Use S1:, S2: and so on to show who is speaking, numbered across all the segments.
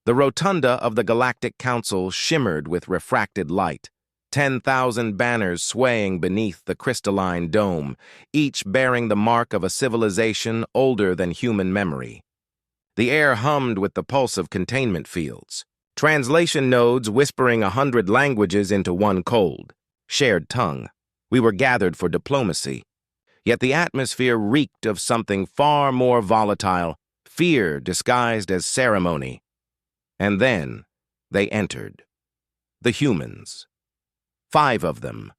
S1: The rotunda of the Galactic Council shimmered with refracted light, 10,000 banners swaying beneath the crystalline dome, each bearing the mark of a civilization older than human memory. The air hummed with the pulse of containment fields, translation nodes whispering 100 languages into one cold, shared tongue. We were gathered for diplomacy. Yet the atmosphere reeked of something far more volatile, fear disguised as ceremony. And then they entered. The humans. 5 of them.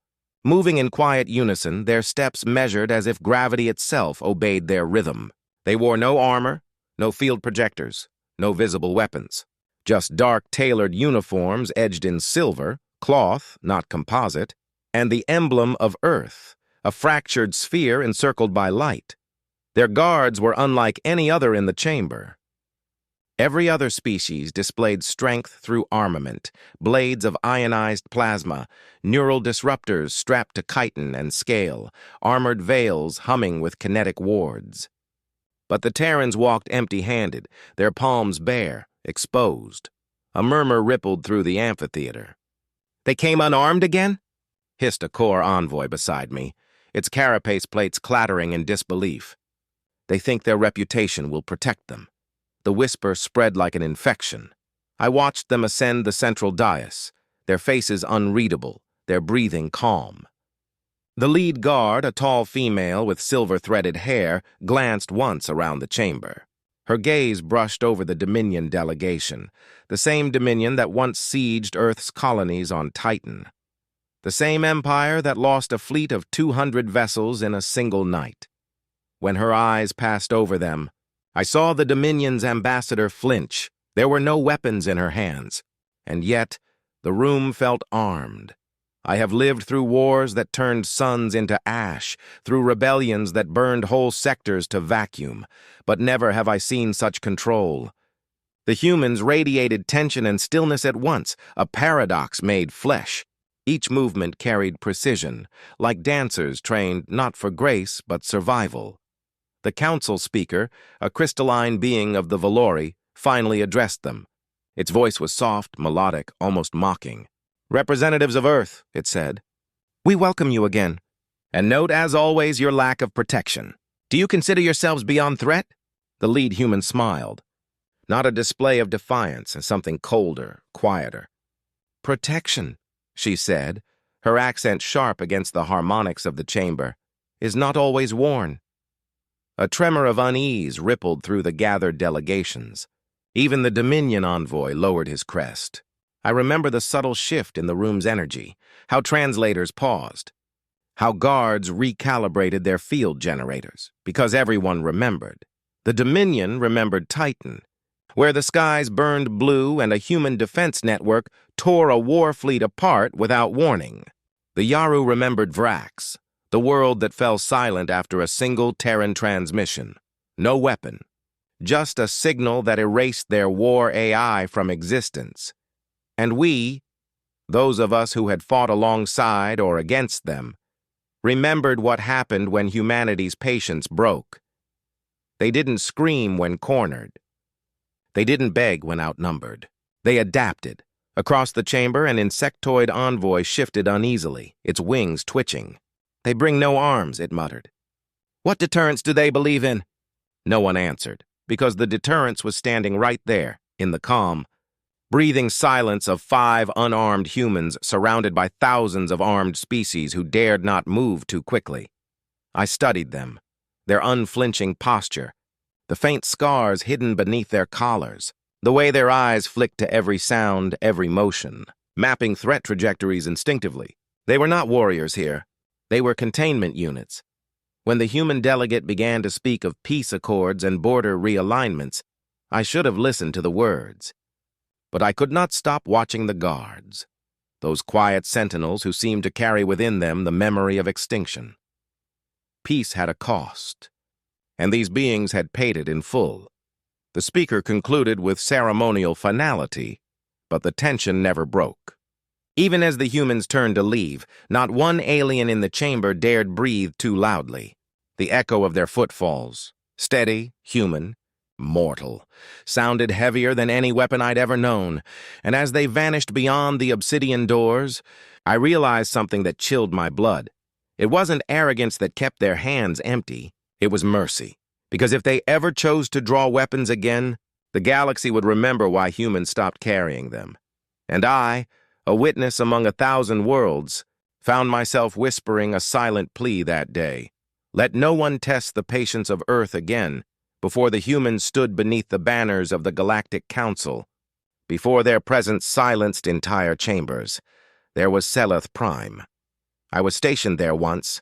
S1: Moving in quiet unison, their steps measured as if gravity itself obeyed their rhythm. They wore no armor, no field projectors, no visible weapons. Just dark, tailored uniforms edged in silver, cloth, not composite, and the emblem of Earth, a fractured sphere encircled by light. Their guards were unlike any other in the chamber. Every other species displayed strength through armament, blades of ionized plasma, neural disruptors strapped to chitin and scale, armored veils humming with kinetic wards. But the Terrans walked empty-handed, their palms bare, exposed. A murmur rippled through the amphitheater. "They came unarmed again?" hissed a Corps envoy beside me, its carapace plates clattering in disbelief. "They think their reputation will protect them." The whisper spread like an infection. I watched them ascend the central dais, their faces unreadable, their breathing calm. The lead guard, a tall female with silver-threaded hair, glanced once around the chamber. Her gaze brushed over the Dominion delegation, the same Dominion that once sieged Earth's colonies on Titan. The same empire that lost a fleet of 200 vessels in a single night. When her eyes passed over them, I saw the Dominion's ambassador flinch. There were no weapons in her hands, and yet the room felt armed. I have lived through wars that turned suns into ash, through rebellions that burned whole sectors to vacuum, but never have I seen such control. The humans radiated tension and stillness at once, a paradox made flesh. Each movement carried precision, like dancers trained not for grace but survival. The council speaker, a crystalline being of the Valori, finally addressed them. Its voice was soft, melodic, almost mocking. "Representatives of Earth," it said, "we welcome you again. And note, as always, your lack of protection. Do you consider yourselves beyond threat?" The lead human smiled. Not a display of defiance, something colder, quieter. "Protection," she said, her accent sharp against the harmonics of the chamber, "is not always worn." A tremor of unease rippled through the gathered delegations. Even the Dominion envoy lowered his crest. I remember the subtle shift in the room's energy, how translators paused, how guards recalibrated their field generators, because everyone remembered. The Dominion remembered Titan, where the skies burned blue and a human defense network tore a war fleet apart without warning. The Yaru remembered Vrax, the world that fell silent after a single Terran transmission. No weapon, just a signal that erased their war AI from existence. And we, those of us who had fought alongside or against them, remembered what happened when humanity's patience broke. They didn't scream when cornered. They didn't beg when outnumbered. They adapted. Across the chamber, an insectoid envoy shifted uneasily, its wings twitching. "They bring no arms," it muttered. "What deterrence do they believe in?" No one answered, because the deterrence was standing right there, in the calm, breathing silence of 5 unarmed humans surrounded by thousands of armed species who dared not move too quickly. I studied them, their unflinching posture, the faint scars hidden beneath their collars, the way their eyes flicked to every sound, every motion, mapping threat trajectories instinctively. They were not warriors here. They were containment units. When the human delegate began to speak of peace accords and border realignments, I should have listened to the words. But I could not stop watching the guards, those quiet sentinels who seemed to carry within them the memory of extinction. Peace had a cost, and these beings had paid it in full. The speaker concluded with ceremonial finality, but the tension never broke. Even as the humans turned to leave, not one alien in the chamber dared breathe too loudly. The echo of their footfalls, steady, human, Mortal. Sounded heavier than any weapon I'd ever known, and as they vanished beyond the obsidian doors, I realized something that chilled my blood. It wasn't arrogance that kept their hands empty, it was mercy. Because if they ever chose to draw weapons again, the galaxy would remember why humans stopped carrying them. And I, a witness among 1,000 worlds, found myself whispering a silent plea that day. Let no one test the patience of Earth again, before the humans stood beneath the banners of the Galactic Council. Before their presence silenced entire chambers, there was Seleth Prime. I was stationed there once,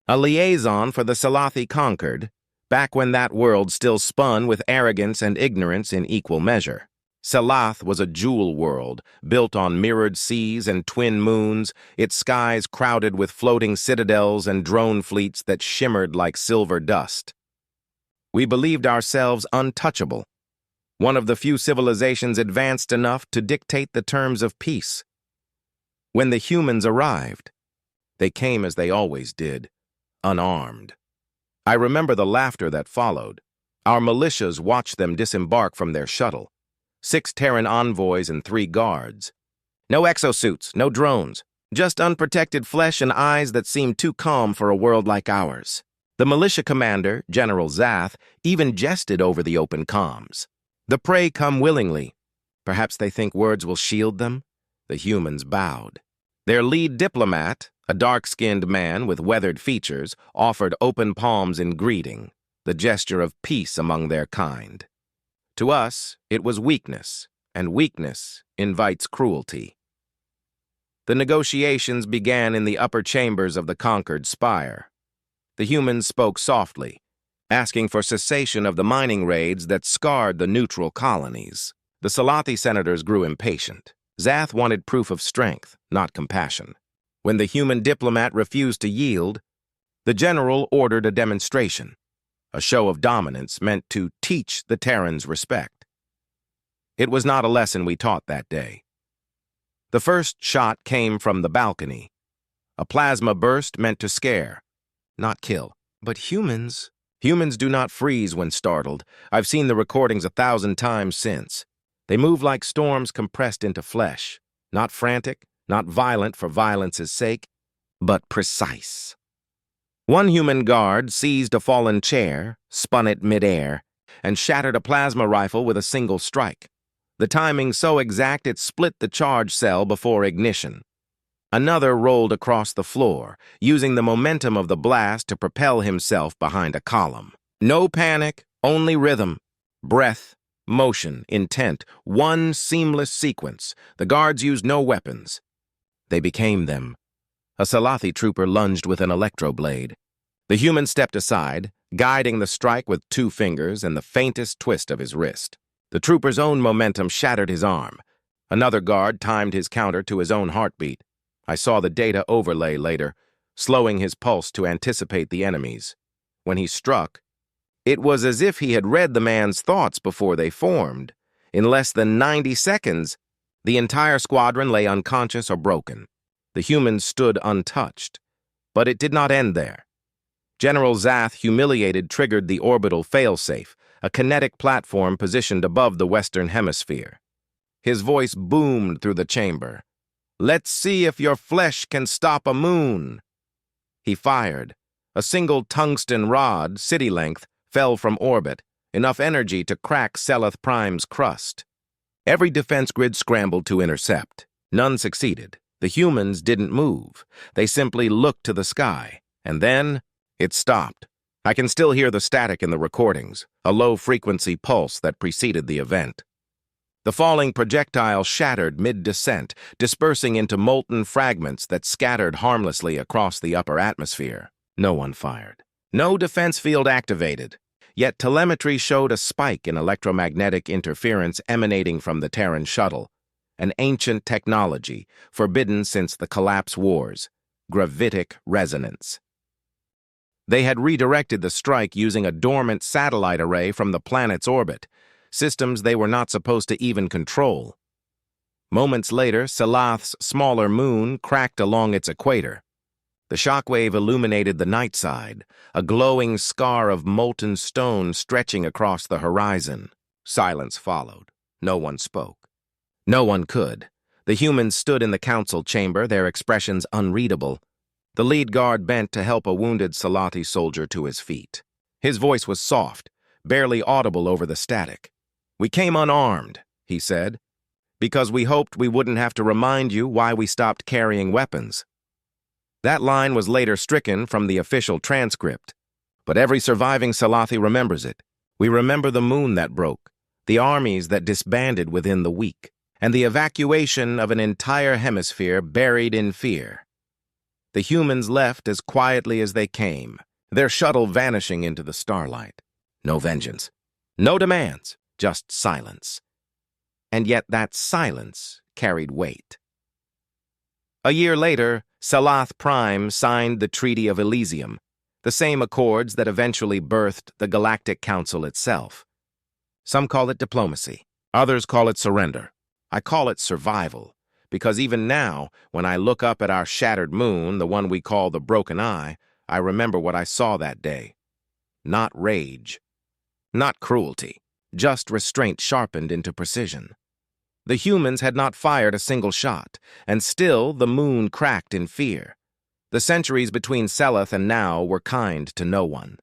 S1: a liaison for the Salathi Conquered, back when that world still spun with arrogance and ignorance in equal measure. Salath was a jewel world, built on mirrored seas and twin moons, its skies crowded with floating citadels and drone fleets that shimmered like silver dust. We believed ourselves untouchable, one of the few civilizations advanced enough to dictate the terms of peace. When the humans arrived, they came as they always did, unarmed. I remember the laughter that followed. Our militias watched them disembark from their shuttle. 6 Terran envoys and 3 guards. No exosuits, no drones, just unprotected flesh and eyes that seemed too calm for a world like ours. The militia commander, General Zath, even jested over the open comms. The prey come willingly. Perhaps they think words will shield them? The humans bowed. Their lead diplomat, a dark-skinned man with weathered features, offered open palms in greeting, the gesture of peace among their kind. To us, it was weakness, and weakness invites cruelty. The negotiations began in the upper chambers of the conquered spire. The humans spoke softly, asking for cessation of the mining raids that scarred the neutral colonies. The Salathi senators grew impatient. Zath wanted proof of strength, not compassion. When the human diplomat refused to yield, the general ordered a demonstration, a show of dominance meant to teach the Terrans respect. It was not a lesson we taught that day. The first shot came from the balcony, a plasma burst meant to scare, not kill. But humans do not freeze when startled. I've seen the recordings 1,000 times since. They move like storms compressed into flesh, not frantic, not violent for violence's sake, but precise. One human guard seized a fallen chair, spun it midair, and shattered a plasma rifle with a single strike. The timing so exact it split the charge cell before ignition. Another rolled across the floor, using the momentum of the blast to propel himself behind a column. No panic, only rhythm, breath, motion, intent, one seamless sequence. The guards used no weapons. They became them. A Salathi trooper lunged with an electroblade. The human stepped aside, guiding the strike with 2 fingers and the faintest twist of his wrist. The trooper's own momentum shattered his arm. Another guard timed his counter to his own heartbeat. I saw the data overlay later, slowing his pulse to anticipate the enemy's. When he struck, it was as if he had read the man's thoughts before they formed. In less than 90 seconds, the entire squadron lay unconscious or broken. The humans stood untouched. But it did not end there. General Zath, humiliated, triggered the orbital failsafe, a kinetic platform positioned above the Western Hemisphere. His voice boomed through the chamber. "Let's see if your flesh can stop a moon." He fired. A single tungsten rod, city-length, fell from orbit, enough energy to crack Seleth Prime's crust. Every defense grid scrambled to intercept. None succeeded. The humans didn't move. They simply looked to the sky. And then, it stopped. I can still hear the static in the recordings, a low-frequency pulse that preceded the event. The falling projectile shattered mid-descent, dispersing into molten fragments that scattered harmlessly across the upper atmosphere. No one fired. No defense field activated. Yet telemetry showed a spike in electromagnetic interference emanating from the Terran shuttle, an ancient technology forbidden since the Collapse Wars, gravitic resonance. They had redirected the strike using a dormant satellite array from the planet's orbit, systems they were not supposed to even control. Moments later, Salath's smaller moon cracked along its equator. The shockwave illuminated the night side, a glowing scar of molten stone stretching across the horizon. Silence followed. No one spoke. No one could. The humans stood in the council chamber, their expressions unreadable. The lead guard bent to help a wounded Salathi soldier to his feet. His voice was soft, barely audible over the static. "We came unarmed," he said, "because we hoped we wouldn't have to remind you why we stopped carrying weapons." That line was later stricken from the official transcript, but every surviving Salathi remembers it. We remember the moon that broke, the armies that disbanded within the week, and the evacuation of an entire hemisphere buried in fear. The humans left as quietly as they came, their shuttle vanishing into the starlight. No vengeance, no demands, just silence. And yet that silence carried weight. A year later, Salath Prime signed the Treaty of Elysium, the same accords that eventually birthed the Galactic Council itself. Some call it diplomacy, others call it surrender. I call it survival, because even now, when I look up at our shattered moon, the one we call the Broken Eye, I remember what I saw that day. Not rage, not cruelty, just restraint sharpened into precision. The humans had not fired a single shot, and still the moon cracked in fear. The centuries between Seleth and now were kind to no one.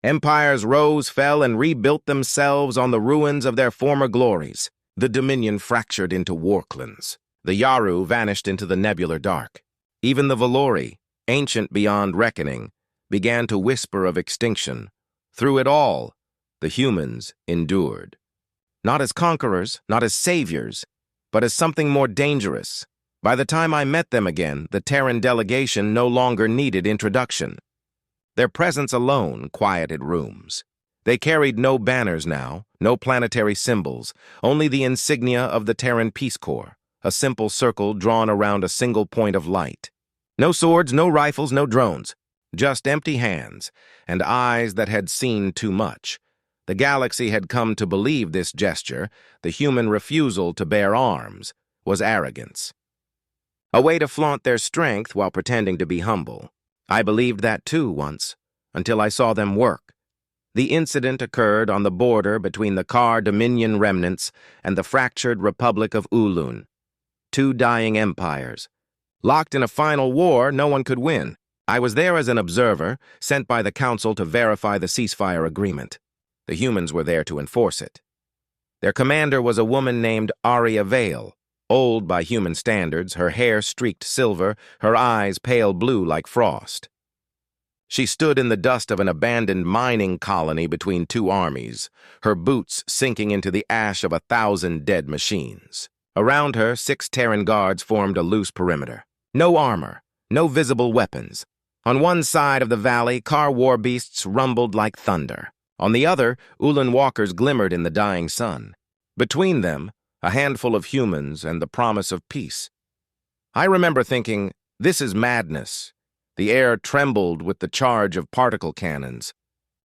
S1: Empires rose, fell, and rebuilt themselves on the ruins of their former glories. The Dominion fractured into warclans. The Yaru vanished into the nebular dark. Even the Valori, ancient beyond reckoning, began to whisper of extinction. Through it all, the humans endured. Not as conquerors, not as saviors, but as something more dangerous. By the time I met them again, the Terran delegation no longer needed introduction. Their presence alone quieted rooms. They carried no banners now, no planetary symbols, only the insignia of the Terran Peace Corps, a simple circle drawn around a single point of light. No swords, no rifles, no drones, just empty hands and eyes that had seen too much. The galaxy had come to believe this gesture, the human refusal to bear arms, was arrogance. A way to flaunt their strength while pretending to be humble. I believed that too once, until I saw them work. The incident occurred on the border between the Kar Dominion remnants and the fractured Republic of Ulun. Two dying empires. Locked in a final war no one could win. I was there as an observer, sent by the Council to verify the ceasefire agreement. The humans were there to enforce it. Their commander was a woman named Arya Vale, old by human standards, her hair streaked silver, her eyes pale blue like frost. She stood in the dust of an abandoned mining colony between two armies, her boots sinking into the ash of 1,000 dead machines. Around her, 6 Terran guards formed a loose perimeter. No armor, no visible weapons. On one side of the valley, Kar war beasts rumbled like thunder. On the other, Ulan walkers glimmered in the dying sun. Between them, a handful of humans and the promise of peace. I remember thinking, this is madness. The air trembled with the charge of particle cannons.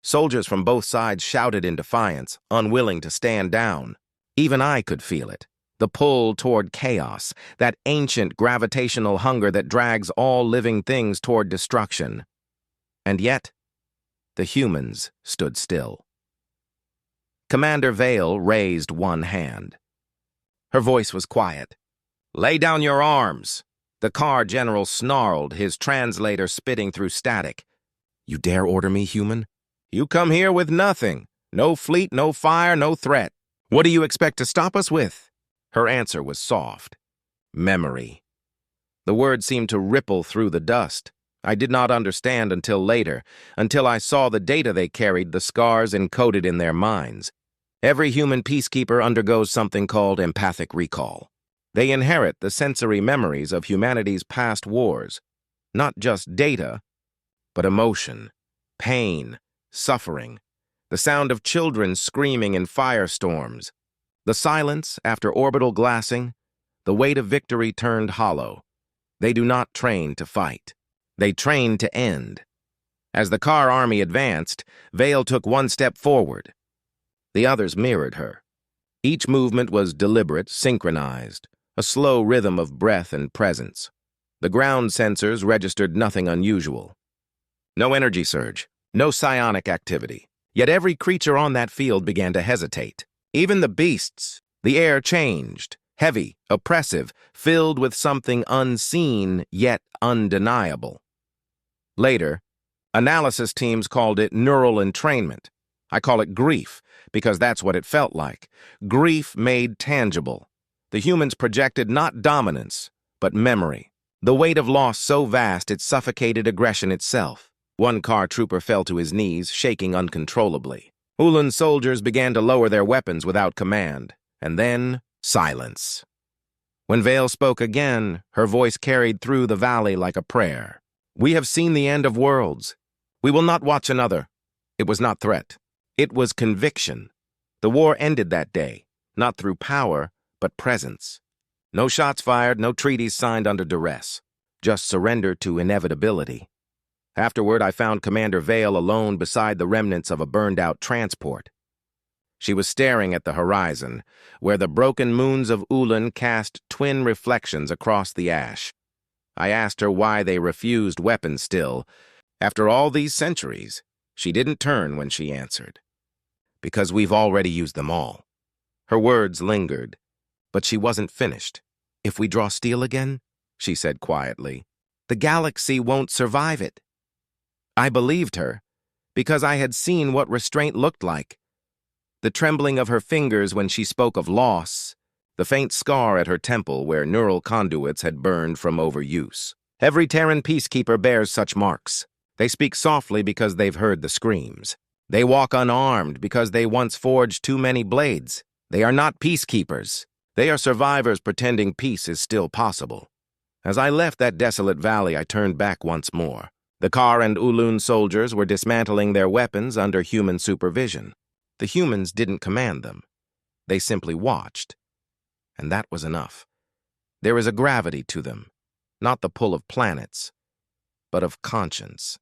S1: Soldiers from both sides shouted in defiance, unwilling to stand down. Even I could feel it. The pull toward chaos, that ancient gravitational hunger that drags all living things toward destruction. And yet, the humans stood still. Commander Vale raised one hand. Her voice was quiet. "Lay down your arms." The Kar general snarled, his translator spitting through static. "You dare order me, human? You come here with nothing. No fleet, no fire, no threat. What do you expect to stop us with?" Her answer was soft. "Memory." The word seemed to ripple through the dust. I did not understand until later, until I saw the data they carried, the scars encoded in their minds. Every human peacekeeper undergoes something called empathic recall. They inherit the sensory memories of humanity's past wars, not just data, but emotion, pain, suffering, the sound of children screaming in firestorms, the silence after orbital glassing, the weight of victory turned hollow. They do not train to fight. They train to end. As the Kar army advanced, Vale took one step forward. The others mirrored her. Each movement was deliberate, synchronized, a slow rhythm of breath and presence. The ground sensors registered nothing unusual. No energy surge, no psionic activity. Yet every creature on that field began to hesitate. Even the beasts. The air changed, heavy, oppressive, filled with something unseen yet undeniable. Later, analysis teams called it neural entrainment. I call it grief, because that's what it felt like. Grief made tangible. The humans projected not dominance, but memory. The weight of loss so vast it suffocated aggression itself. One car trooper fell to his knees, shaking uncontrollably. Ulan's soldiers began to lower their weapons without command. And then, silence. When Vale spoke again, her voice carried through the valley like a prayer. "We have seen the end of worlds. We will not watch another." It was not threat. It was conviction. The war ended that day, not through power, but presence. No shots fired, no treaties signed under duress. Just surrender to inevitability. Afterward, I found Commander Vale alone beside the remnants of a burned-out transport. She was staring at the horizon, where the broken moons of Ulan cast twin reflections across the ash. I asked her why they refused weapons still. After all these centuries, she didn't turn when she answered. "Because we've already used them all." Her words lingered, but she wasn't finished. "If we draw steel again," she said quietly, "the galaxy won't survive it." I believed her, because I had seen what restraint looked like. The trembling of her fingers when she spoke of loss, the faint scar at her temple where neural conduits had burned from overuse. Every Terran peacekeeper bears such marks. They speak softly because they've heard the screams. They walk unarmed because they once forged too many blades. They are not peacekeepers. They are survivors pretending peace is still possible. As I left that desolate valley, I turned back once more. The Kar and Ulun soldiers were dismantling their weapons under human supervision. The humans didn't command them. They simply watched. And that was enough. There is a gravity to them, not the pull of planets, but of conscience.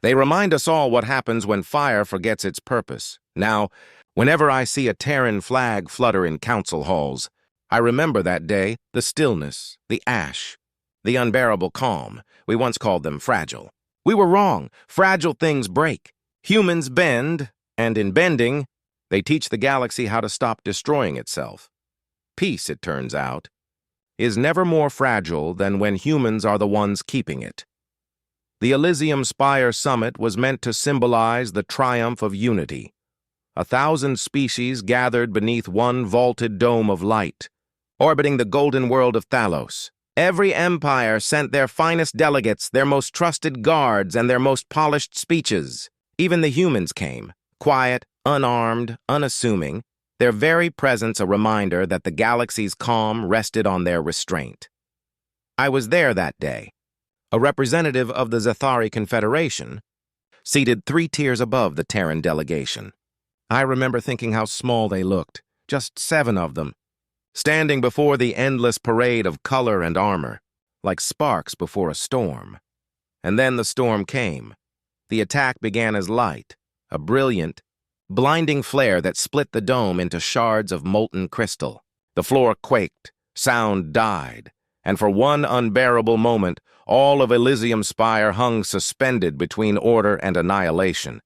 S1: They remind us all what happens when fire forgets its purpose. Now, whenever I see a Terran flag flutter in council halls, I remember that day, the stillness, the ash, the unbearable calm. We once called them fragile. We were wrong. Fragile things break. Humans bend, and in bending, they teach the galaxy how to stop destroying itself. Peace, it turns out, is never more fragile than when humans are the ones keeping it. The Elysium Spire Summit was meant to symbolize the triumph of unity. 1,000 species gathered beneath one vaulted dome of light, orbiting the golden world of Thalos. Every empire sent their finest delegates, their most trusted guards, and their most polished speeches. Even the humans came, quiet, unarmed, unassuming, their very presence a reminder that the galaxy's calm rested on their restraint. I was there that day, a representative of the Zathari Confederation, seated 3 tiers above the Terran delegation. I remember thinking how small they looked, just 7 of them, standing before the endless parade of color and armor, like sparks before a storm. And then the storm came. The attack began as light, a brilliant, blinding flare that split the dome into shards of molten crystal. The floor quaked, sound died, and for one unbearable moment, all of Elysium Spire hung suspended between order and annihilation.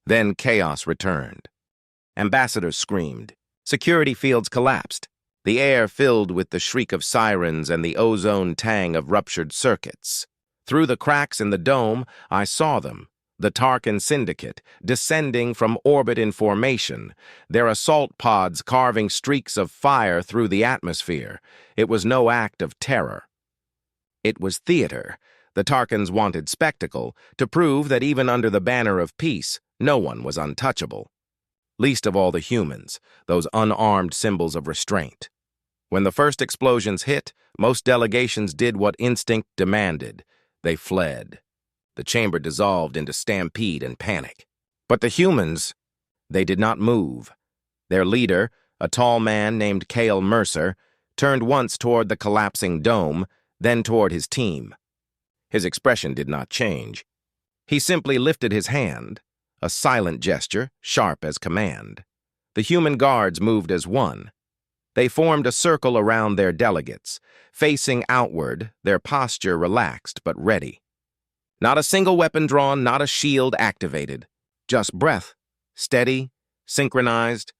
S1: Then chaos returned. Ambassadors screamed. Security fields collapsed. The air filled with the shriek of sirens and the ozone tang of ruptured circuits. Through the cracks in the dome, I saw them, the Tarkin Syndicate, descending from orbit in formation, their assault pods carving streaks of fire through the atmosphere. It was no act of terror. It was theater. The Tarkins wanted spectacle, to prove that even under the banner of peace, no one was untouchable. Least of all the humans, those unarmed symbols of restraint. When the first explosions hit, most delegations did what instinct demanded. They fled. The chamber dissolved into stampede and panic. But the humans, they did not move. Their leader, a tall man named Cale Mercer, turned once toward the collapsing dome, then toward his team. His expression did not change. He simply lifted his hand, a silent gesture, sharp as command. The human guards moved as one. They formed a circle around their delegates, facing outward, their posture relaxed but ready. Not a single weapon drawn, not a shield activated. Just breath, steady, synchronized,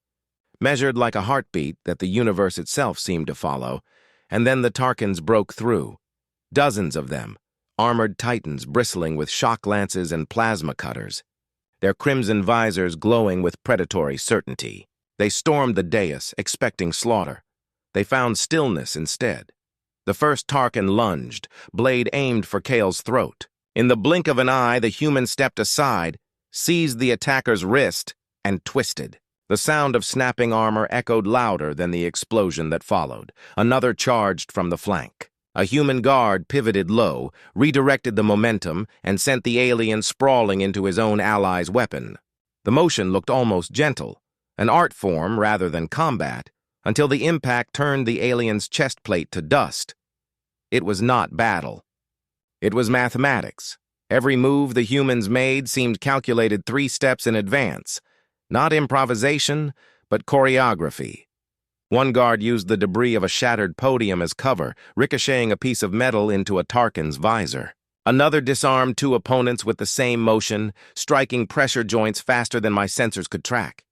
S1: measured like a heartbeat that the universe itself seemed to follow, and then the Tarkans broke through. Dozens of them, armored titans bristling with shock lances and plasma cutters, their crimson visors glowing with predatory certainty. They stormed the dais, expecting slaughter. They found stillness instead. The first Tarkan lunged, blade aimed for Kale's throat. In the blink of an eye, the human stepped aside, seized the attacker's wrist, and twisted. The sound of snapping armor echoed louder than the explosion that followed. Another charged from the flank. A human guard pivoted low, redirected the momentum, and sent the alien sprawling into his own ally's weapon. The motion looked almost gentle, an art form rather than combat, until the impact turned the alien's chest plate to dust. It was not battle. It was mathematics. Every move the humans made seemed calculated 3 steps in advance. Not improvisation, but choreography. One guard used the debris of a shattered podium as cover, ricocheting a piece of metal into a Tarkan's visor. Another disarmed 2 opponents with the same motion, striking pressure joints faster than my sensors could track.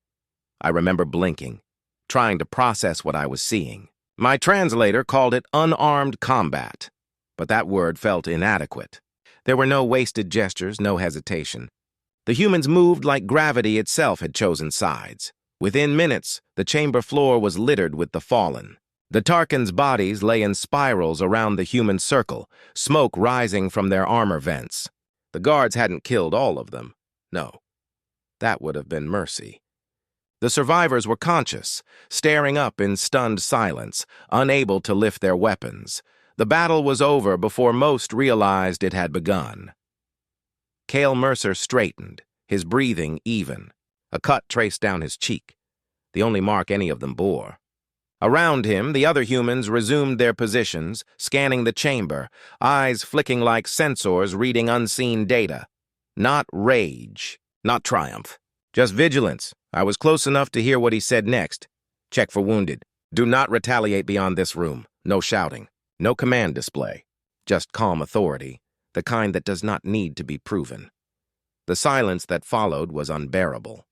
S1: I remember blinking, trying to process what I was seeing. My translator called it unarmed combat, but that word felt inadequate. There were no wasted gestures, no hesitation. The humans moved like gravity itself had chosen sides. Within minutes, the chamber floor was littered with the fallen. The Tarkans' bodies lay in spirals around the human circle, smoke rising from their armor vents. The guards hadn't killed all of them. No, that would have been mercy. The survivors were conscious, staring up in stunned silence, unable to lift their weapons. The battle was over before most realized it had begun. Cale Mercer straightened, his breathing even. A cut traced down his cheek, the only mark any of them bore. Around him, the other humans resumed their positions, scanning the chamber, eyes flicking like sensors reading unseen data. Not rage, not triumph, just vigilance. I was close enough to hear what he said next. Check for wounded. Do not retaliate beyond this room. No shouting. No command display. Just calm authority, the kind that does not need to be proven. The silence that followed was unbearable.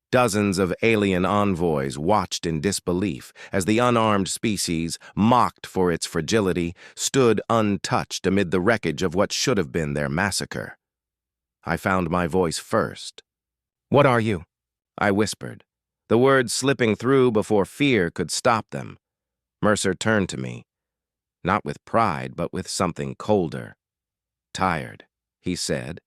S1: Dozens of alien envoys watched in disbelief as the unarmed species, mocked for its fragility, stood untouched amid the wreckage of what should have been their massacre. I found my voice first. "What are you?" I whispered, the words slipping through before fear could stop them. Mercer turned to me, not with pride, but with something colder. "Tired," he said.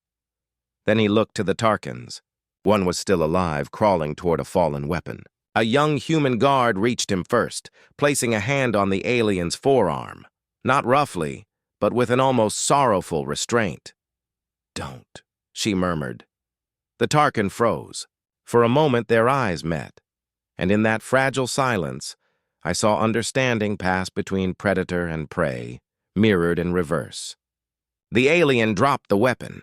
S1: Then he looked to the Tarkans. One was still alive, crawling toward a fallen weapon. A young human guard reached him first, placing a hand on the alien's forearm. Not roughly, but with an almost sorrowful restraint. "Don't," she murmured. The Tarkan froze. For a moment their eyes met, and in that fragile silence, I saw understanding pass between predator and prey, mirrored in reverse. The alien dropped the weapon.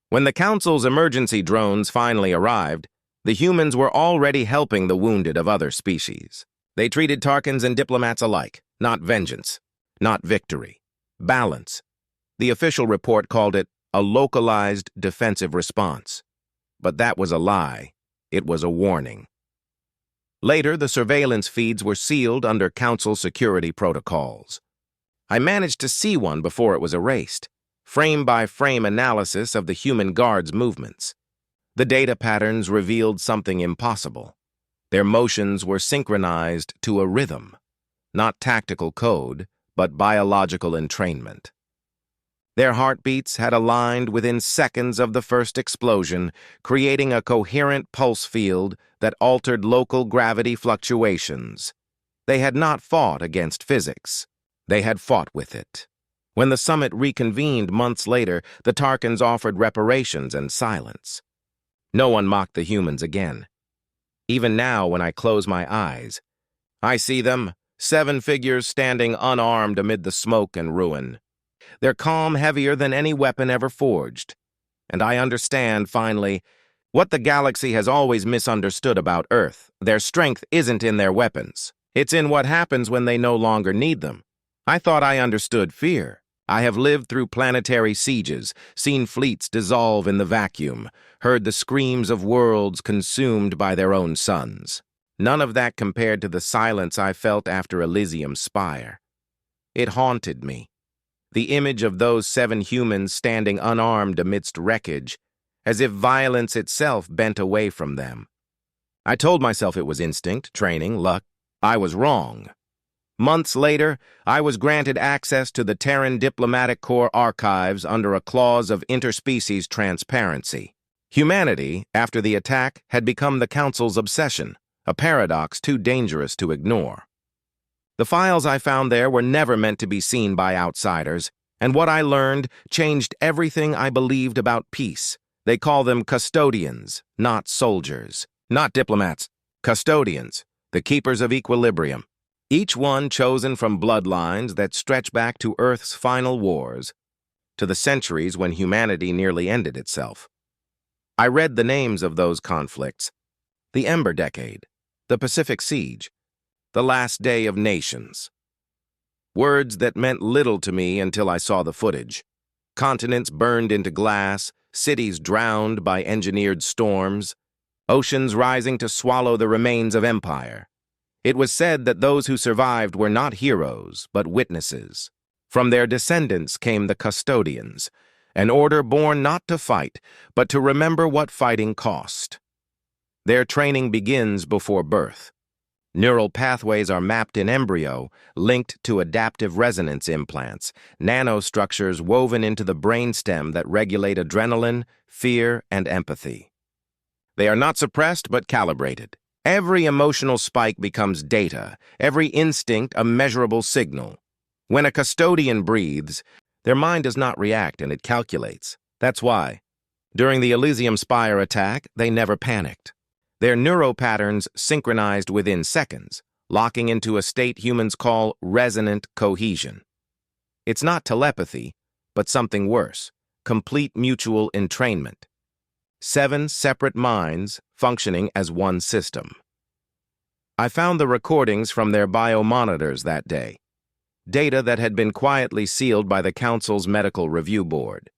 S1: When the Council's emergency drones finally arrived, the humans were already helping the wounded of other species. They treated Tarkans and diplomats alike, not vengeance, not victory, balance. The official report called it a localized defensive response. But that was a lie. It was a warning. Later, the surveillance feeds were sealed under Council security protocols. I managed to see one before it was erased. Frame-by-frame analysis of the human guard's movements. The data patterns revealed something impossible. Their motions were synchronized to a rhythm, not tactical code, but biological entrainment. Their heartbeats had aligned within seconds of the first explosion, creating a coherent pulse field that altered local gravity fluctuations. They had not fought against physics. They had fought with it. When the summit reconvened months later, the Tarkans offered reparations and silence. No one mocked the humans again. Even now, when I close my eyes, I see them, 7 figures standing unarmed amid the smoke and ruin. Their calm heavier than any weapon ever forged. And I understand, finally, what the galaxy has always misunderstood about Earth. Their strength isn't in their weapons. It's in what happens when they no longer need them. I thought I understood fear. I have lived through planetary sieges, seen fleets dissolve in the vacuum, heard the screams of worlds consumed by their own suns. None of that compared to the silence I felt after Elysium Spire. It haunted me. The image of those 7 humans standing unarmed amidst wreckage, as if violence itself bent away from them. I told myself it was instinct, training, luck. I was wrong. Months later, I was granted access to the Terran Diplomatic Corps archives under a clause of interspecies transparency. Humanity, after the attack, had become the Council's obsession, a paradox too dangerous to ignore. The files I found there were never meant to be seen by outsiders, and what I learned changed everything I believed about peace. They call them custodians, not soldiers. Not diplomats. Custodians, the keepers of equilibrium. Each one chosen from bloodlines that stretch back to Earth's final wars, to the centuries when humanity nearly ended itself. I read the names of those conflicts: the Ember Decade, the Pacific Siege, the Last Day of Nations. Words that meant little to me until I saw the footage. Continents burned into glass, cities drowned by engineered storms, oceans rising to swallow the remains of empire. It was said that those who survived were not heroes, but witnesses. From their descendants came the custodians, an order born not to fight, but to remember what fighting cost. Their training begins before birth. Neural pathways are mapped in embryo, linked to adaptive resonance implants, nanostructures woven into the brainstem that regulate adrenaline, fear, and empathy. They are not suppressed, but calibrated. Every emotional spike becomes data, every instinct a measurable signal. When a custodian breathes, their mind does not react and it calculates. That's why, during the Elysium Spire attack, they never panicked. Their neuropatterns synchronized within seconds, locking into a state humans call resonant cohesion. It's not telepathy, but something worse: complete mutual entrainment. 7 separate minds functioning as one system. I found the recordings from their biomonitors that day, data that had been quietly sealed by the Council's Medical Review Board.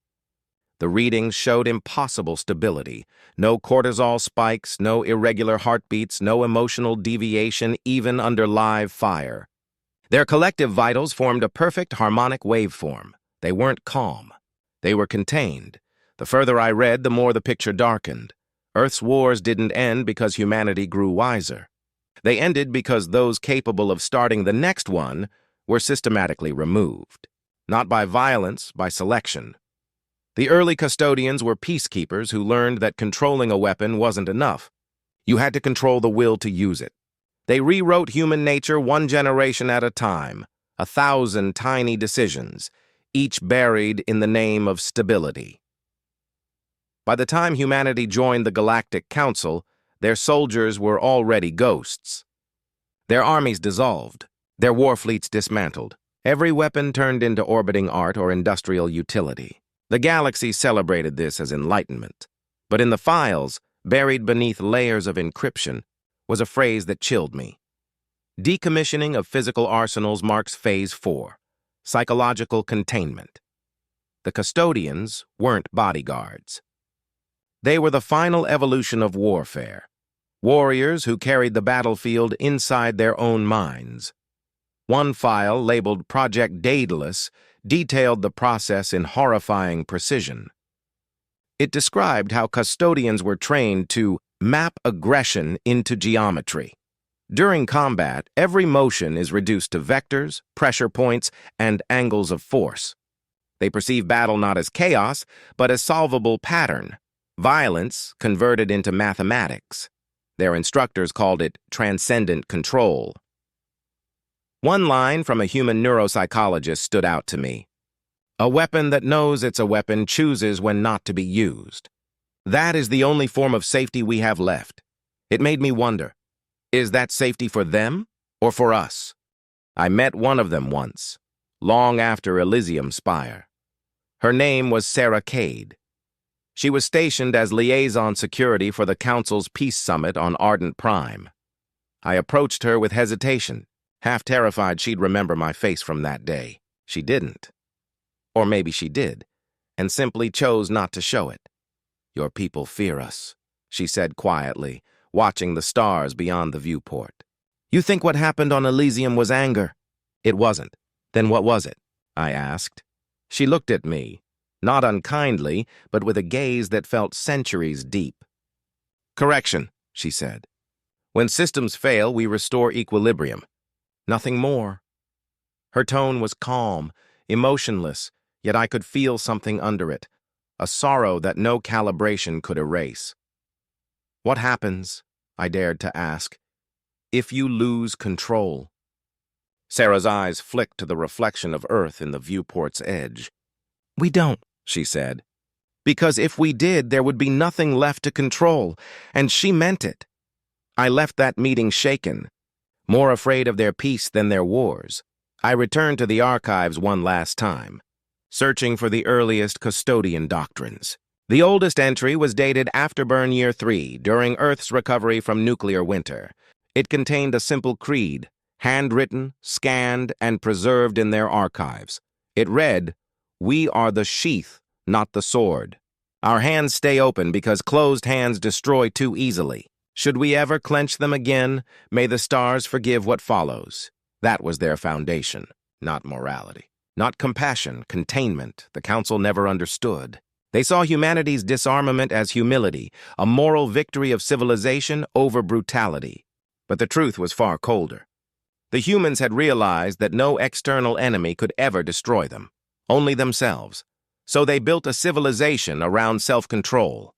S1: The readings showed impossible stability: no cortisol spikes, no irregular heartbeats, no emotional deviation even under live fire. Their collective vitals formed a perfect harmonic waveform. They weren't calm. They were contained. The further I read, the more the picture darkened. Earth's wars didn't end because humanity grew wiser. They ended because those capable of starting the next one were systematically removed. Not by violence, by selection. The early custodians were peacekeepers who learned that controlling a weapon wasn't enough. You had to control the will to use it. They rewrote human nature 1 generation at a time, 1,000 tiny decisions, each buried in the name of stability. By the time humanity joined the Galactic Council, their soldiers were already ghosts. Their armies dissolved, their war fleets dismantled, every weapon turned into orbiting art or industrial utility. The galaxy celebrated this as enlightenment. But in the files, buried beneath layers of encryption, was a phrase that chilled me. Decommissioning of physical arsenals marks Phase 4, psychological containment. The custodians weren't bodyguards. They were the final evolution of warfare, warriors who carried the battlefield inside their own minds. One file, labeled Project Daedalus, detailed the process in horrifying precision. It described how custodians were trained to map aggression into geometry. During combat, every motion is reduced to vectors, pressure points, and angles of force. They perceive battle not as chaos, but as solvable pattern. Violence converted into mathematics. Their instructors called it transcendent control. One line from a human neuropsychologist stood out to me. A weapon that knows it's a weapon chooses when not to be used. That is the only form of safety we have left. It made me wonder, is that safety for them or for us? I met one of them once, long after Elysium Spire. Her name was Sarah Cade. She was stationed as liaison security for the Council's Peace Summit on Ardent Prime. I approached her with hesitation. half terrified she'd remember my face from that day. She didn't. Or maybe she did, and simply chose not to show it. "Your people fear us," she said quietly, watching the stars beyond the viewport. "You think what happened on Elysium was anger?" "It wasn't." "Then what was it?" I asked. She looked at me, not unkindly, but with a gaze that felt centuries deep. "Correction," she said. "When systems fail, we restore equilibrium. Nothing more." Her tone was calm, emotionless, yet I could feel something under it, a sorrow that no calibration could erase. "What happens," I dared to ask, "if you lose control?" Sarah's eyes flicked to the reflection of Earth in the viewport's edge. "We don't," she said. "Because if we did, there would be nothing left to control," and she meant it. I left that meeting shaken, more afraid of their peace than their wars. I returned to the archives one last time, searching for the earliest custodian doctrines. The oldest entry was dated Afterburn Year 3, during Earth's recovery from nuclear winter. It contained a simple creed, handwritten, scanned, and preserved in their archives. It read, "We are the sheath, not the sword. Our hands stay open because closed hands destroy too easily. Should we ever clench them again, may the stars forgive what follows." That was their foundation, not morality. Not compassion, containment, the Council never understood. They saw humanity's disarmament as humility, a moral victory of civilization over brutality. But the truth was far colder. The humans had realized that no external enemy could ever destroy them, only themselves. So they built a civilization around self-control.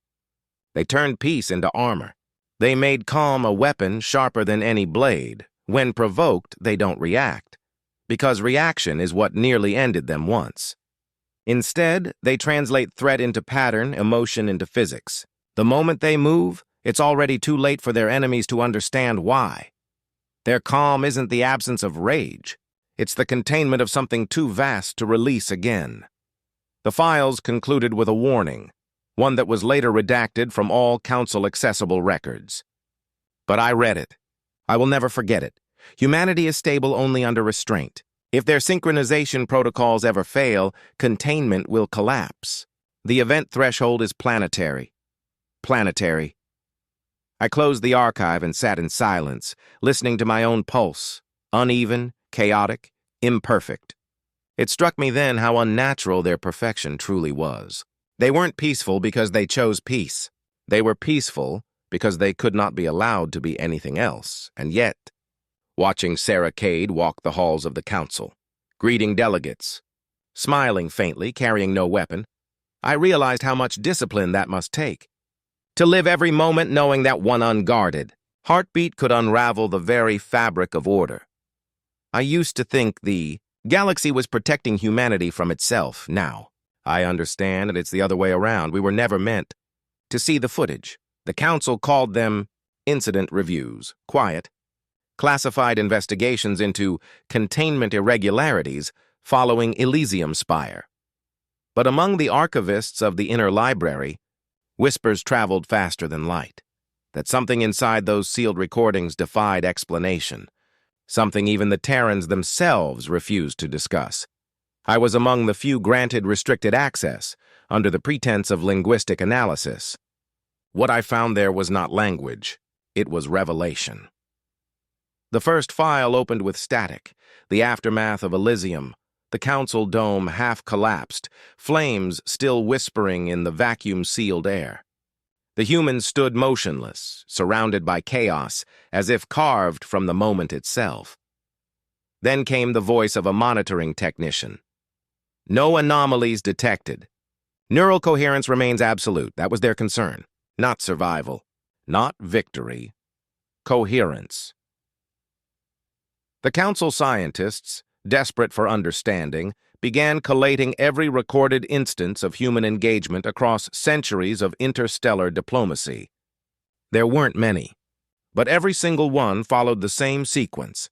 S1: They turned peace into armor. They made calm a weapon sharper than any blade. When provoked, they don't react, because reaction is what nearly ended them once. Instead, they translate threat into pattern, emotion into physics. The moment they move, it's already too late for their enemies to understand why. Their calm isn't the absence of rage. It's the containment of something too vast to release again. The files concluded with a warning, one that was later redacted from all Council-accessible records. But I read it. I will never forget it. Humanity is stable only under restraint. If their synchronization protocols ever fail, containment will collapse. The event threshold is planetary. Planetary. I closed the archive and sat in silence, listening to my own pulse, uneven, chaotic, imperfect. It struck me then how unnatural their perfection truly was. They weren't peaceful because they chose peace. They were peaceful because they could not be allowed to be anything else, and yet, watching Sarah Cade walk the halls of the Council, greeting delegates, smiling faintly, carrying no weapon, I realized how much discipline that must take. To live every moment knowing that one unguarded heartbeat could unravel the very fabric of order. I used to think the galaxy was protecting humanity from itself. Now, I understand that it's the other way around. We were never meant to see the footage. The Council called them incident reviews, quiet, classified investigations into containment irregularities following Elysium Spire. But among the archivists of the inner library, whispers traveled faster than light, that something inside those sealed recordings defied explanation, something even the Terrans themselves refused to discuss. I was among the few granted restricted access, under the pretense of linguistic analysis. What I found there was not language, it was revelation. The first file opened with static, the aftermath of Elysium, the Council dome half collapsed, flames still whispering in the vacuum-sealed air. The humans stood motionless, surrounded by chaos, as if carved from the moment itself. Then came the voice of a monitoring technician. "No anomalies detected. Neural coherence remains absolute." That was their concern. Not survival, not victory, coherence. The Council scientists, desperate for understanding, began collating every recorded instance of human engagement across centuries of interstellar diplomacy. There weren't many, but every single one followed the same sequence.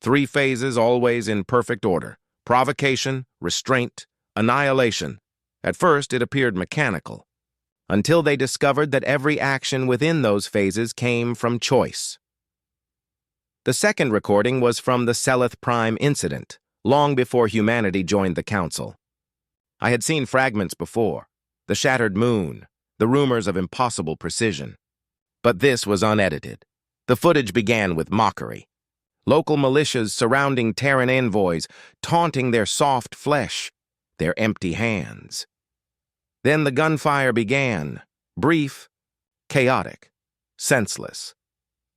S1: 3 phases always in perfect order: provocation, restraint, annihilation. At first, it appeared mechanical, until they discovered that every action within those phases came from choice. The second recording was from the Seleth Prime incident, long before humanity joined the Council. I had seen fragments before, the shattered moon, the rumors of impossible precision. But this was unedited. The footage began with mockery. Local militias surrounding Terran envoys, taunting their soft flesh, their empty hands. Then the gunfire began, brief, chaotic, senseless.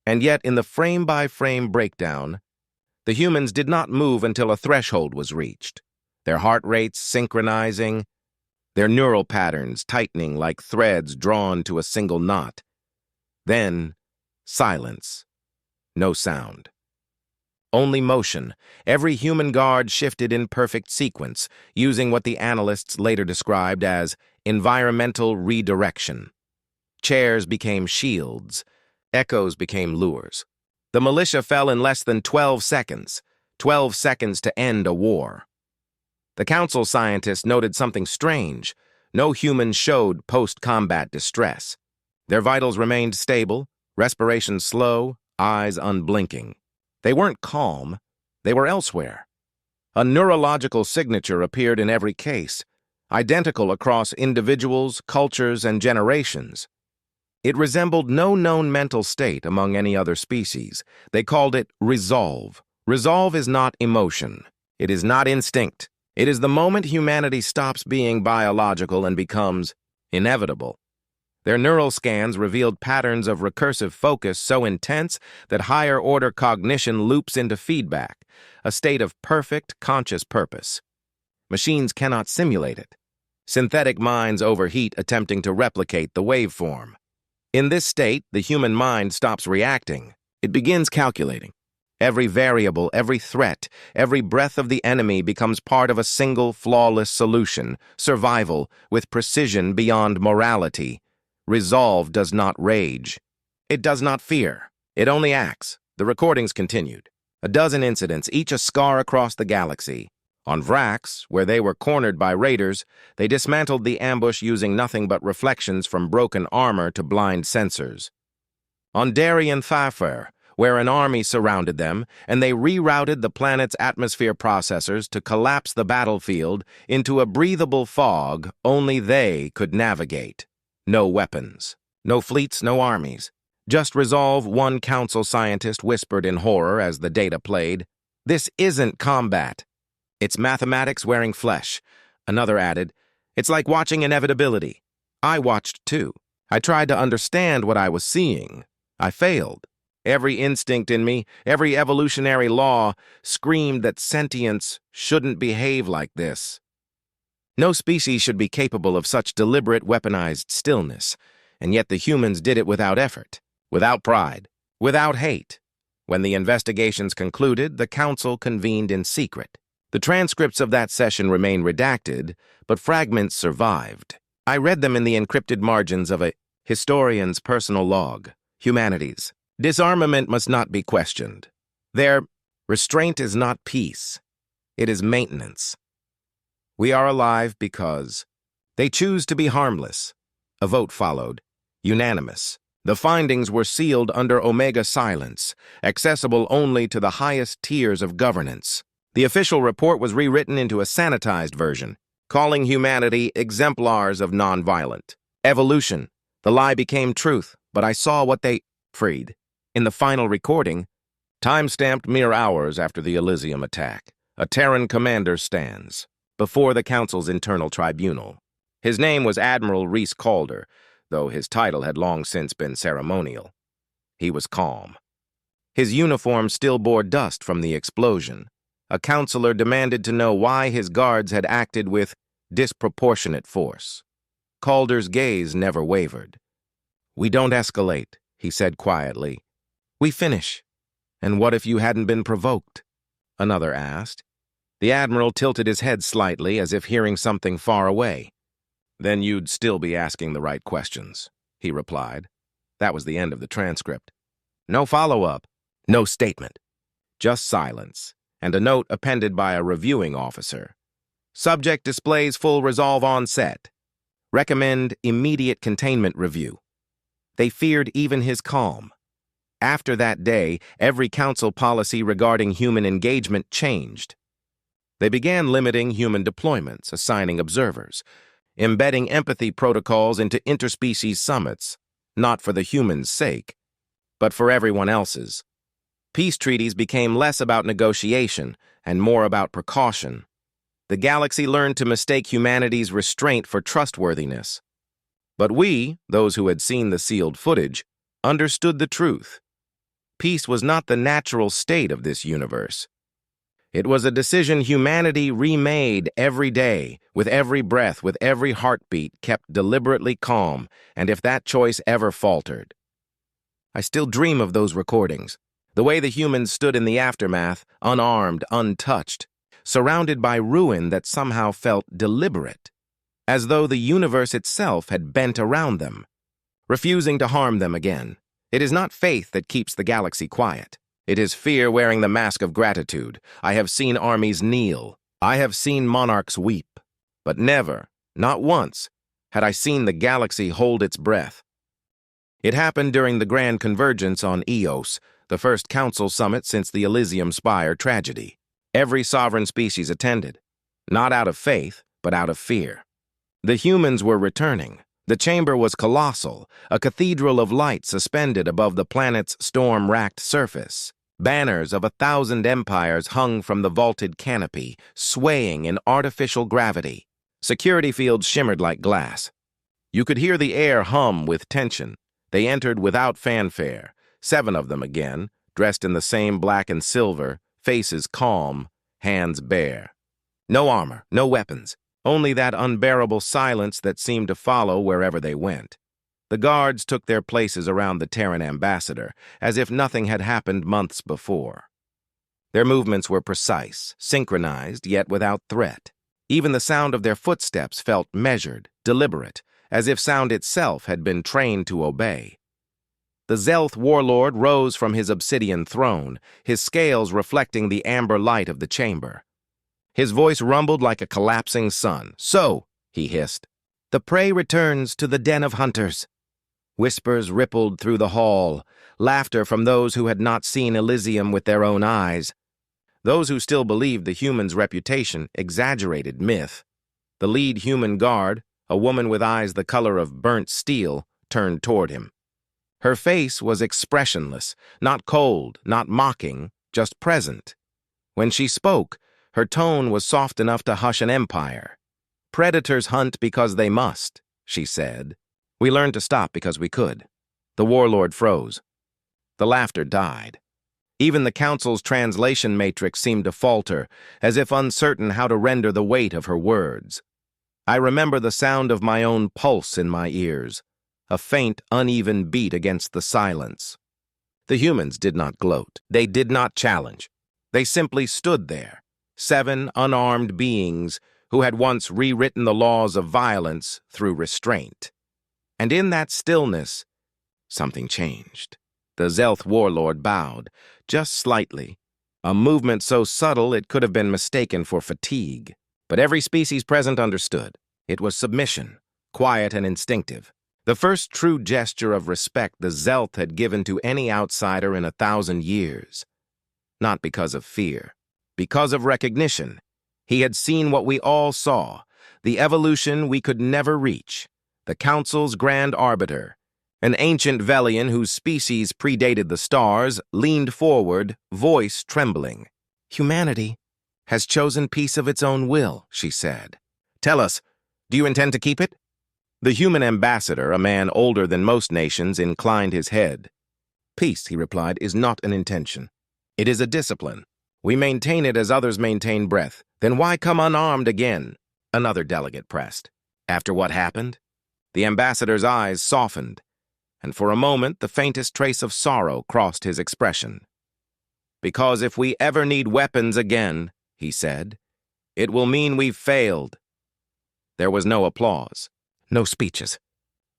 S1: And yet, in the frame-by-frame breakdown, the humans did not move until a threshold was reached, their heart rates synchronizing, their neural patterns tightening like threads drawn to a single knot. Then, silence. No sound. Only motion. Every human guard shifted in perfect sequence, using what the analysts later described as environmental redirection. Chairs became shields. Echoes became lures. The militia fell in less than 12 seconds. 12 seconds to end a war. The Council scientists noted something strange. No humans showed post-combat distress. Their vitals remained stable, respiration slow, eyes unblinking. They weren't calm. They were elsewhere. A neurological signature appeared in every case, identical across individuals, cultures, and generations. It resembled no known mental state among any other species. They called it resolve. Resolve is not emotion. It is not instinct. It is the moment humanity stops being biological and becomes inevitable. Their neural scans revealed patterns of recursive focus so intense that higher-order cognition loops into feedback, a state of perfect, conscious purpose. Machines cannot simulate it. Synthetic minds overheat attempting to replicate the waveform. In this state, the human mind stops reacting. It begins calculating. Every variable, every threat, every breath of the enemy becomes part of a single, flawless solution, survival, with precision beyond morality. Resolve does not rage. It does not fear. It only acts. The recordings continued. A dozen incidents, each a scar across the galaxy. On Vrax, where they were cornered by raiders, they dismantled the ambush using nothing but reflections from broken armor to blind sensors. On Darien Thafir, where an army surrounded them, and they rerouted the planet's atmosphere processors to collapse the battlefield into a breathable fog only they could navigate. No weapons, no fleets, no armies. Just resolve, one Council scientist whispered in horror as the data played. This isn't combat. It's mathematics wearing flesh. Another added, it's like watching inevitability. I watched too. I tried to understand what I was seeing. I failed. Every instinct in me, every evolutionary law, screamed that sentience shouldn't behave like this. No species should be capable of such deliberate weaponized stillness, and yet the humans did it without effort, without pride, without hate. When the investigations concluded, the Council convened in secret. The transcripts of that session remain redacted, but fragments survived. I read them in the encrypted margins of a historian's personal log. Humanities. Disarmament must not be questioned. Their restraint is not peace. It is maintenance. We are alive because they choose to be harmless. A vote followed. Unanimous. The findings were sealed under Omega silence, accessible only to the highest tiers of governance. The official report was rewritten into a sanitized version, calling humanity exemplars of nonviolent. Evolution. The lie became truth, but I saw what they freed. In the final recording, time-stamped mere hours after the Elysium attack, a Terran commander stands before the Council's internal tribunal. His name was Admiral Reese Calder, though his title had long since been ceremonial. He was calm. His uniform still bore dust from the explosion. A counselor demanded to know why his guards had acted with disproportionate force. Calder's gaze never wavered. "We don't escalate," he said quietly. "We finish." "And what if you hadn't been provoked?" another asked. The Admiral tilted his head slightly as if hearing something far away. "Then you'd still be asking the right questions," he replied. That was the end of the transcript. No follow-up, no statement, just silence, and a note appended by a reviewing officer. Subject displays full resolve on set. Recommend immediate containment review. They feared even his calm. After that day, every council policy regarding human engagement changed. They began limiting human deployments, assigning observers, embedding empathy protocols into interspecies summits, not for the humans' sake, but for everyone else's. Peace treaties became less about negotiation and more about precaution. The galaxy learned to mistake humanity's restraint for trustworthiness. But we, those who had seen the sealed footage, understood the truth. Peace was not the natural state of this universe. It was a decision humanity remade every day, with every breath, with every heartbeat kept deliberately calm, and if that choice ever faltered. I still dream of those recordings, the way the humans stood in the aftermath, unarmed, untouched, surrounded by ruin that somehow felt deliberate, as though the universe itself had bent around them, refusing to harm them again. It is not faith that keeps the galaxy quiet. It is fear wearing the mask of gratitude. I have seen armies kneel. I have seen monarchs weep. But never, not once, had I seen the galaxy hold its breath. It happened during the Grand Convergence on Eos, the first council summit since the Elysium Spire tragedy. Every sovereign species attended, not out of faith, but out of fear. The humans were returning. The chamber was colossal, a cathedral of light suspended above the planet's storm-racked surface. Banners of 1,000 empires hung from the vaulted canopy, swaying in artificial gravity. Security fields shimmered like glass. You could hear the air hum with tension. They entered without fanfare, 7 of them again, dressed in the same black and silver, faces calm, hands bare. No armor, no weapons. Only that unbearable silence that seemed to follow wherever they went. The guards took their places around the Terran ambassador, as if nothing had happened months before. Their movements were precise, synchronized, yet without threat. Even the sound of their footsteps felt measured, deliberate, as if sound itself had been trained to obey. The Zelth warlord rose from his obsidian throne, his scales reflecting the amber light of the chamber. His voice rumbled like a collapsing sun. "So," he hissed, "the prey returns to the den of hunters." Whispers rippled through the hall, laughter from those who had not seen Elysium with their own eyes. Those who still believed the human's reputation exaggerated myth. The lead human guard, a woman with eyes the color of burnt steel, turned toward him. Her face was expressionless, not cold, not mocking, just present. When she spoke, her tone was soft enough to hush an empire. "Predators hunt because they must," she said. "We learned to stop because we could." The warlord froze. The laughter died. Even the council's translation matrix seemed to falter, as if uncertain how to render the weight of her words. I remember the sound of my own pulse in my ears, a faint, uneven beat against the silence. The humans did not gloat. They did not challenge. They simply stood there. 7 unarmed beings who had once rewritten the laws of violence through restraint. And in that stillness, something changed. The Zelth warlord bowed, just slightly, a movement so subtle it could have been mistaken for fatigue. But every species present understood. It was submission, quiet and instinctive. The first true gesture of respect the Zelth had given to any outsider in 1,000 years. Not because of fear. Because of recognition. He had seen what we all saw, the evolution we could never reach, the Council's grand arbiter. An ancient Velian whose species predated the stars leaned forward, voice trembling. "Humanity has chosen peace of its own will," she said. "Tell us, do you intend to keep it?" The human ambassador, a man older than most nations, inclined his head. "Peace," he replied, "is not an intention. It is a discipline. We maintain it as others maintain breath. Then why come unarmed again?" Another delegate pressed. "After what happened?" The ambassador's eyes softened, and for a moment the faintest trace of sorrow crossed his expression. "Because if we ever need weapons again," he said, "it will mean we've failed." There was no applause, no speeches.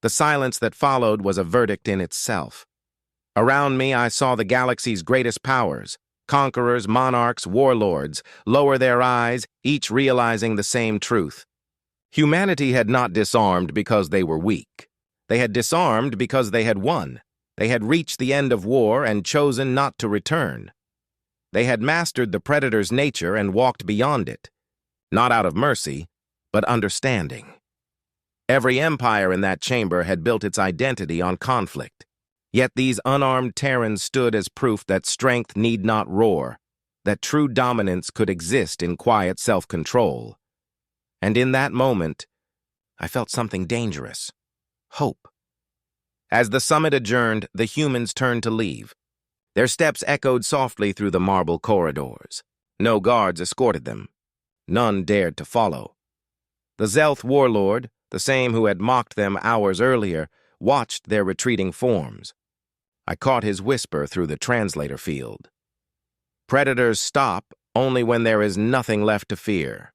S1: The silence that followed was a verdict in itself. Around me I saw the galaxy's greatest powers, conquerors, monarchs, warlords, lower their eyes, each realizing the same truth. Humanity had not disarmed because they were weak. They had disarmed because they had won. They had reached the end of war and chosen not to return. They had mastered the predator's nature and walked beyond it, not out of mercy, but understanding. Every empire in that chamber had built its identity on conflict. Yet these unarmed Terrans stood as proof that strength need not roar, that true dominance could exist in quiet self-control. And in that moment, I felt something dangerous. Hope. As the summit adjourned, the humans turned to leave. Their steps echoed softly through the marble corridors. No guards escorted them. None dared to follow. The Zelth warlord, the same who had mocked them hours earlier, watched their retreating forms. I caught his whisper through the translator field. Predators stop only when there is nothing left to fear.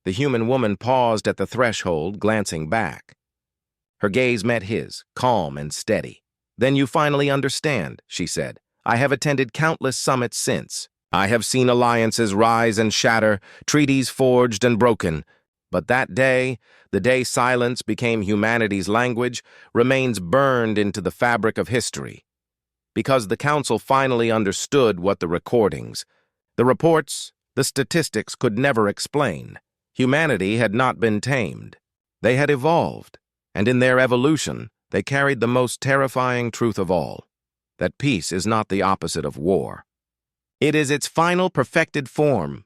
S1: The human woman paused at the threshold, glancing back. Her gaze met his, calm and steady. "Then you finally understand," she said. "I have attended countless summits since. I have seen alliances rise and shatter, treaties forged and broken. But that day, the day silence became humanity's language, remains burned into the fabric of history. Because the Council finally understood what the recordings, the reports, the statistics could never explain. Humanity had not been tamed. They had evolved, and in their evolution, they carried the most terrifying truth of all, that peace is not the opposite of war. It is its final perfected form.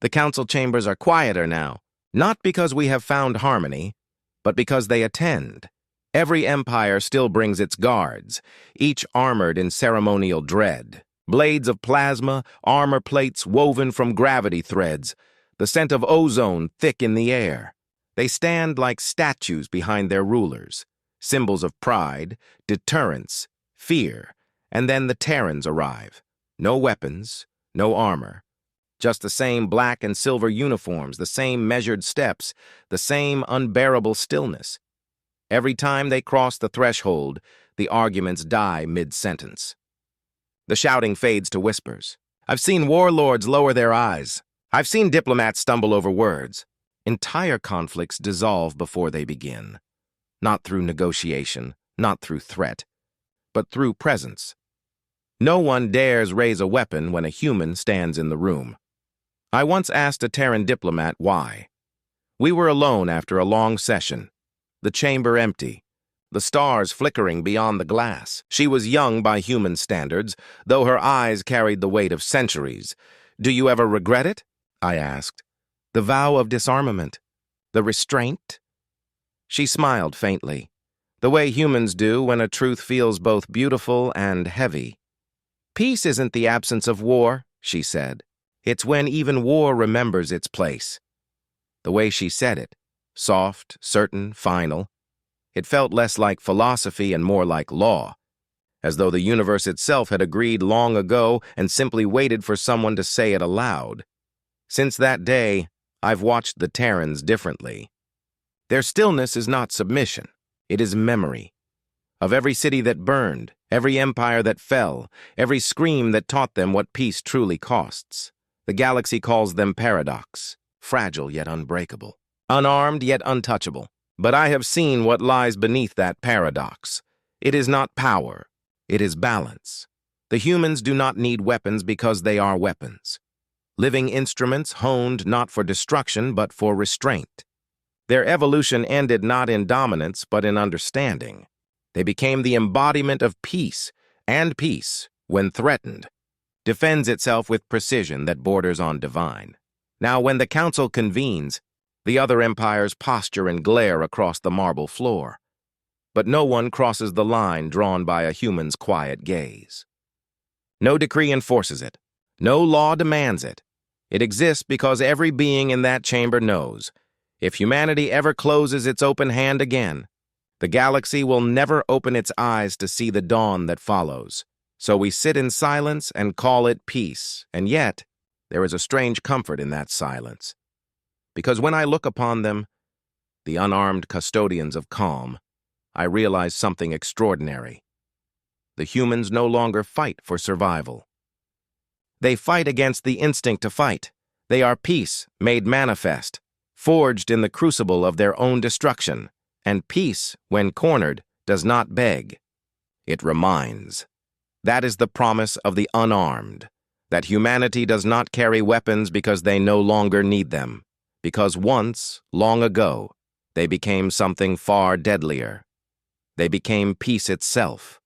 S1: The Council chambers are quieter now, not because we have found harmony, but because they attend. Every empire still brings its guards, each armored in ceremonial dread. Blades of plasma, armor plates woven from gravity threads, the scent of ozone thick in the air. They stand like statues behind their rulers, symbols of pride, deterrence, fear, and then the Terrans arrive. No weapons, no armor. Just the same black and silver uniforms, the same measured steps, the same unbearable stillness. Every time they cross the threshold, the arguments die mid-sentence. The shouting fades to whispers. I've seen warlords lower their eyes. I've seen diplomats stumble over words. Entire conflicts dissolve before they begin. Not through negotiation, not through threat, but through presence. No one dares raise a weapon when a human stands in the room. I once asked a Terran diplomat why. We were alone after a long session, the chamber empty, the stars flickering beyond the glass. She was young by human standards, though her eyes carried the weight of centuries. "Do you ever regret it?" I asked. "The vow of disarmament, the restraint?" She smiled faintly, the way humans do when a truth feels both beautiful and heavy. "Peace isn't the absence of war," she said. "It's when even war remembers its place." The way she said it, soft, certain, final, it felt less like philosophy and more like law, as though the universe itself had agreed long ago and simply waited for someone to say it aloud. Since that day, I've watched the Terrans differently. Their stillness is not submission, it is memory. Of every city that burned, every empire that fell, every scream that taught them what peace truly costs. The galaxy calls them paradox, fragile yet unbreakable, unarmed yet untouchable. But I have seen what lies beneath that paradox. It is not power, it is balance. The humans do not need weapons because they are weapons. Living instruments honed not for destruction but for restraint. Their evolution ended not in dominance but in understanding. They became the embodiment of peace, and peace, when threatened, defends itself with precision that borders on divine. Now, when the Council convenes, the other empires posture and glare across the marble floor. But no one crosses the line drawn by a human's quiet gaze. No decree enforces it. No law demands it. It exists because every being in that chamber knows, if humanity ever closes its open hand again, the galaxy will never open its eyes to see the dawn that follows. So we sit in silence and call it peace, and yet there is a strange comfort in that silence. Because when I look upon them, the unarmed custodians of calm, I realize something extraordinary. The humans no longer fight for survival. They fight against the instinct to fight. They are peace made manifest, forged in the crucible of their own destruction. And peace, when cornered, does not beg. It reminds. That is the promise of the unarmed, that humanity does not carry weapons because they no longer need them, because once, long ago, they became something far deadlier. They became peace itself.